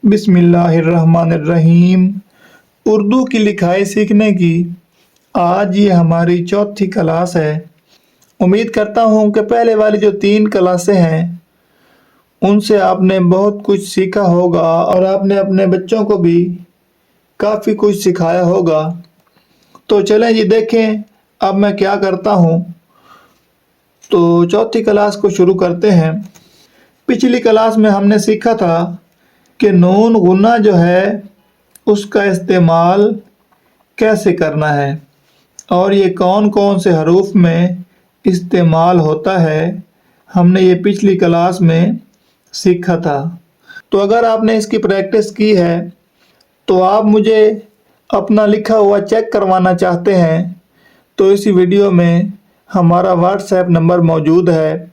बिस्मिल्लाहिर्रहमानिर्रहीम। उर्दू की लिखाई सीखने की आज ये हमारी चौथी क्लास है। उम्मीद करता हूँ कि पहले वाली जो 3 क्लासें हैं उनसे आपने बहुत कुछ सीखा होगा और आपने अपने बच्चों को भी काफ़ी कुछ सिखाया होगा। तो चलें जी, देखें अब मैं क्या करता हूँ। तो चौथी क्लास को शुरू करते हैं। पिछली क्लास में हमने सीखा था कि नून गुना जो है उसका इस्तेमाल कैसे करना है और ये कौन कौन से हरूफ में इस्तेमाल होता है, हमने ये पिछली क्लास में सीखा था। तो अगर आपने इसकी प्रैक्टिस की है तो आप मुझे अपना लिखा हुआ चेक करवाना चाहते हैं तो इसी वीडियो में हमारा व्हाट्सएप नंबर मौजूद है।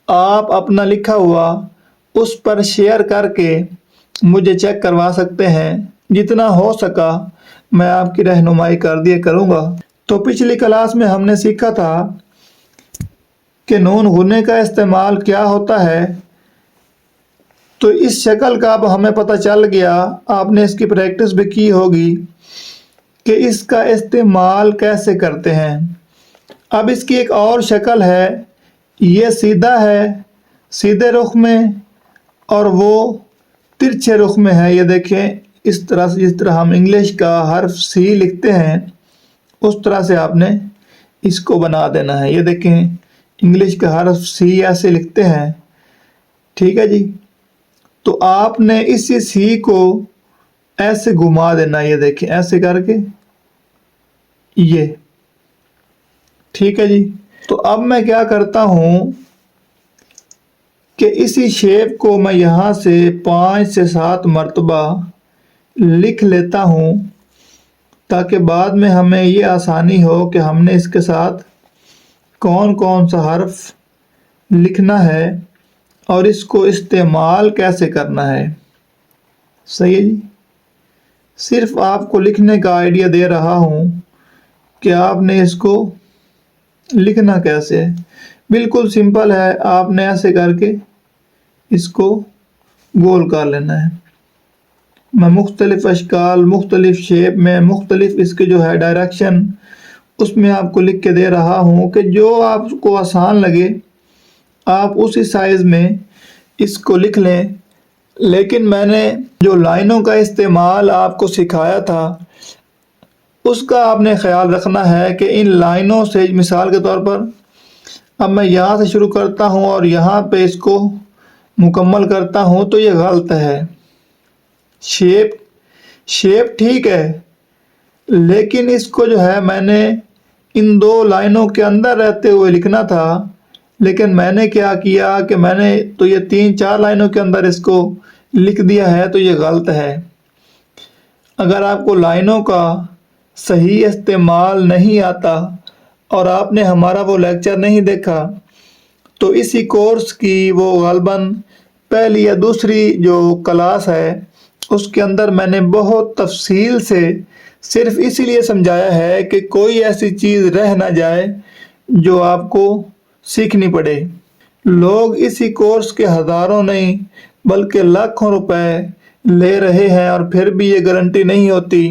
आप अपना लिखा हुआ उस पर शेयर करके मुझे चेक करवा सकते हैं। जितना हो सका मैं आपकी रहनुमाई कर दिया करूँगा। तो पिछली क्लास में हमने सीखा था कि नून गुने का इस्तेमाल क्या होता है। तो इस शक्ल का अब हमें पता चल गया, आपने इसकी प्रैक्टिस भी की होगी कि इसका इस्तेमाल कैसे करते हैं। अब इसकी एक और शक्ल है, ये सीधा है, सीधे रुख में, और वो तिरछे रुख में है। ये देखें, इस तरह से जिस तरह हम इंग्लिश का हर्फ सी लिखते हैं उस तरह से आपने इसको बना देना है। ये देखें, इंग्लिश का हर्फ सी ऐसे लिखते हैं, ठीक है जी। तो आपने इसी सी को ऐसे घुमा देना, ये देखें ऐसे करके, ये ठीक है जी। तो अब मैं क्या करता हूँ कि इसी शेप को मैं यहाँ से 5 से 7 मरतबा लिख लेता हूँ ताकि बाद में हमें ये आसानी हो कि हमने इसके साथ कौन कौन सा हर्फ लिखना है और इसको इस्तेमाल कैसे करना है। सही है जी। सिर्फ आपको लिखने का आइडिया दे रहा हूँ कि आपने इसको लिखना कैसे है। बिल्कुल सिंपल है, आपने ऐसे करके इसको गोल कर लेना है। मैं मुख्तलिफ अशकाल, मुख्तलिफ शेप में, मुख्तलिफ इसके जो है डायरेक्शन, उसमें आपको लिख के दे रहा हूँ कि जो आपको आसान लगे आप उसी साइज़ में इसको लिख लें। लेकिन मैंने जो लाइनों का इस्तेमाल आपको सिखाया था उसका आपने ख्याल रखना है कि इन लाइनों से, मिसाल के तौर पर अब मैं यहाँ से शुरू करता हूँ और यहाँ पे इसको मुकम्मल करता हूँ तो ये गलत है। शेप ठीक है, लेकिन इसको जो है मैंने इन 2 लाइनों के अंदर रहते हुए लिखना था। लेकिन मैंने क्या किया कि मैंने तो ये 3-4 लाइनों के अंदर इसको लिख दिया है, तो ये गलत है। अगर आपको लाइनों का सही इस्तेमाल नहीं आता और आपने हमारा वो लेक्चर नहीं देखा तो इसी कोर्स की वो ग़ालिबन पहली या दूसरी जो क्लास है उसके अंदर मैंने बहुत तफसील से सिर्फ इसीलिए समझाया है कि कोई ऐसी चीज़ रह ना जाए जो आपको सीखनी पड़े। लोग इसी कोर्स के हज़ारों नहीं बल्कि लाखों रुपए ले रहे हैं और फिर भी ये गारंटी नहीं होती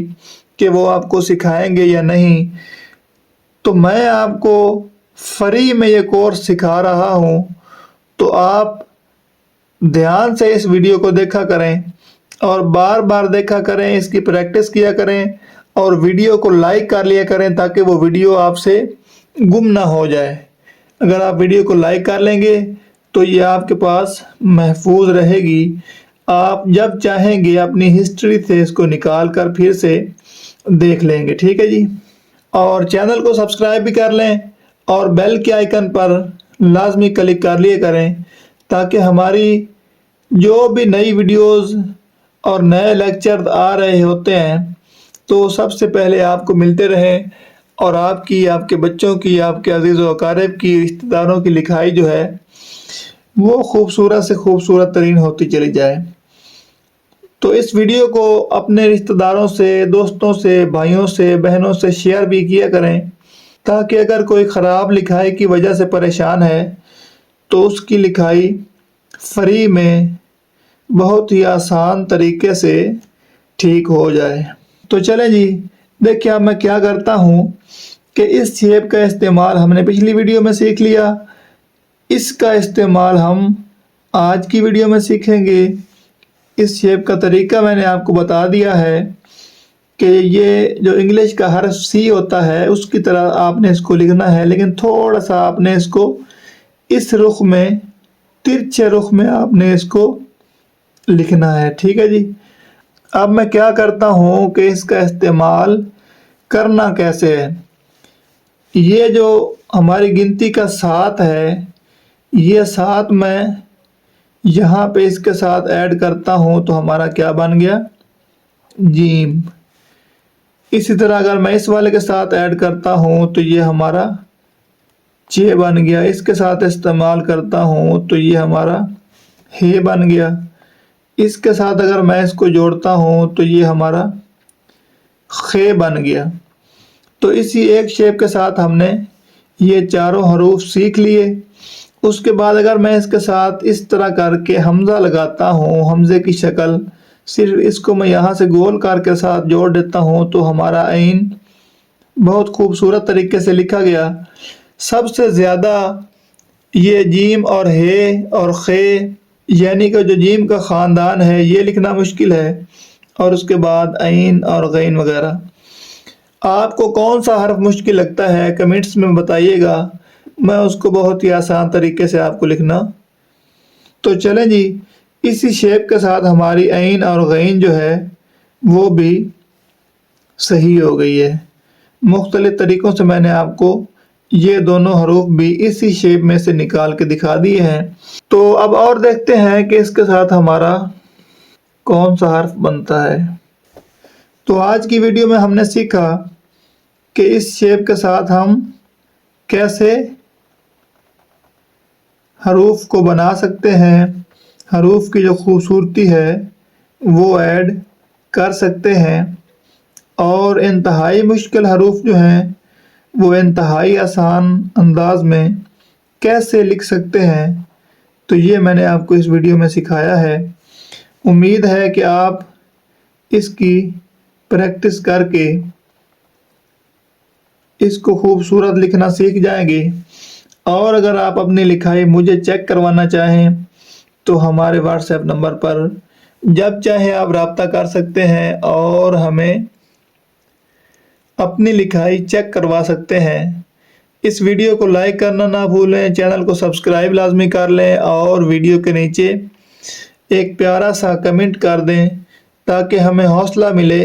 कि वो आपको सिखाएंगे या नहीं। तो मैं आपको फ्री में ये कोर्स सिखा रहा हूँ, तो आप ध्यान से इस वीडियो को देखा करें और बार बार देखा करें, इसकी प्रैक्टिस किया करें और वीडियो को लाइक कर लिया करें ताकि वो वीडियो आपसे गुम ना हो जाए। अगर आप वीडियो को लाइक कर लेंगे तो ये आपके पास महफूज रहेगी। आप जब चाहेंगे अपनी हिस्ट्री से इसको निकाल कर फिर से देख लेंगे, ठीक है जी। और चैनल को सब्सक्राइब भी कर लें और बेल के आइकन पर लाजमी क्लिक कर लिए करें ताकि हमारी जो भी नई वीडियोस और नए लेक्चर आ रहे होते हैं तो सबसे पहले आपको मिलते रहें और आपकी, आपके बच्चों की, आपके अजीज़ व अकारिब की, रिश्तेदारों की लिखाई जो है वो खूबसूरत से खूबसूरत तरीन होती चली जाए। तो इस वीडियो को अपने रिश्तेदारों से, दोस्तों से, भाइयों से, बहनों से शेयर भी किया करें ताकि अगर कोई ख़राब लिखाई की वजह से परेशान है तो उसकी लिखाई फ्री में بہت ہی آسان طریقے سے ٹھیک ہو جائے۔ تو چلیں جی، دیکھیں اب میں کیا کرتا ہوں کہ اس شیپ کا استعمال ہم نے پچھلی ویڈیو میں سیکھ لیا، اس کا استعمال ہم آج کی ویڈیو میں سیکھیں گے۔ اس شیپ کا طریقہ میں نے آپ کو بتا دیا ہے کہ یہ جو انگلش کا حرف سی ہوتا ہے اس کی طرح آپ نے اس کو لکھنا ہے، لیکن تھوڑا سا آپ نے اس کو اس رخ میں، ترچھے رخ میں آپ نے اس کو لکھنا ہے، ٹھیک ہے جی۔ اب میں کیا کرتا ہوں کہ اس کا استعمال کرنا کیسے ہے۔ یہ جو ہماری گنتی کا 7 ہے، یہ 7 میں یہاں پہ اس کے ساتھ ایڈ کرتا ہوں تو ہمارا کیا بن گیا؟ جیم۔ اسی طرح اگر میں اس والے کے ساتھ ایڈ کرتا ہوں تو یہ ہمارا 6 بن گیا، اس کے ساتھ استعمال کرتا ہوں تو یہ ہمارا ہے بن گیا، اس کے ساتھ اگر میں اس کو جوڑتا ہوں تو یہ ہمارا خے بن گیا۔ تو اسی ایک شیپ کے ساتھ ہم نے یہ چاروں حروف سیکھ لیے۔ اس کے بعد اگر میں اس کے ساتھ اس طرح کر کے حمزہ لگاتا ہوں، حمزے کی شکل، صرف اس کو میں یہاں سے گول کر کے ساتھ جوڑ دیتا ہوں تو ہمارا عین بہت خوبصورت طریقے سے لکھا گیا۔ سب سے زیادہ یہ جیم اور ہے اور خے، یعنی کہ جو جیم کا خاندان ہے، یہ لکھنا مشکل ہے، اور اس کے بعد عین اور غین وغیرہ۔ آپ کو کون سا حرف مشکل لگتا ہے کمنٹس میں بتائیے گا، میں اس کو بہت ہی آسان طریقے سے آپ کو لکھنا۔ تو چلیں جی، اسی شیپ کے ساتھ ہماری عین اور غین جو ہے وہ بھی صحیح ہو گئی ہے۔ مختلف طریقوں سے میں نے آپ کو یہ دونوں حروف بھی اسی شیپ میں سے نکال کے دکھا دیے ہیں۔ تو اب اور دیکھتے ہیں کہ اس کے ساتھ ہمارا کون سا حرف بنتا ہے۔ تو آج کی ویڈیو میں ہم نے سیکھا کہ اس شیپ کے ساتھ ہم کیسے حروف کو بنا سکتے ہیں، حروف کی جو خوبصورتی ہے وہ ایڈ کر سکتے ہیں، اور انتہائی مشکل حروف جو ہیں وہ انتہائی آسان انداز میں کیسے لکھ سکتے ہیں۔ تو یہ میں نے آپ کو اس ویڈیو میں سکھایا ہے۔ امید ہے کہ آپ اس کی پریکٹس کر کے اس کو خوبصورت لکھنا سیکھ جائیں گے، اور اگر آپ اپنی لکھائی مجھے چیک کروانا چاہیں تو ہمارے واٹس ایپ نمبر پر جب چاہیں آپ رابطہ کر سکتے ہیں اور ہمیں اپنی لکھائی چیک کروا سکتے ہیں۔ اس ویڈیو کو لائک کرنا نہ بھولیں، چینل کو سبسکرائب لازمی کر لیں، اور ویڈیو کے نیچے ایک پیارا سا کمنٹ کر دیں تاکہ ہمیں حوصلہ ملے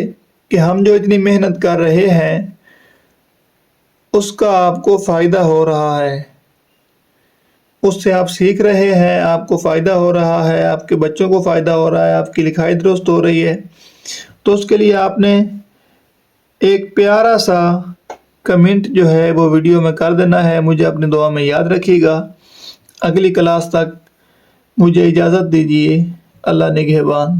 کہ ہم جو اتنی محنت کر رہے ہیں اس کا آپ کو فائدہ ہو رہا ہے، اس سے آپ سیکھ رہے ہیں، آپ کو فائدہ ہو رہا ہے، آپ کے بچوں کو فائدہ ہو رہا ہے، آپ کی لکھائی درست ہو رہی ہے۔ تو اس کے لیے آپ نے ایک پیارا سا کمنٹ جو ہے وہ ویڈیو میں کر دینا ہے۔ مجھے اپنی دعا میں یاد رکھیے گا۔ اگلی کلاس تک مجھے اجازت دیجیے۔ اللہ نگہبان۔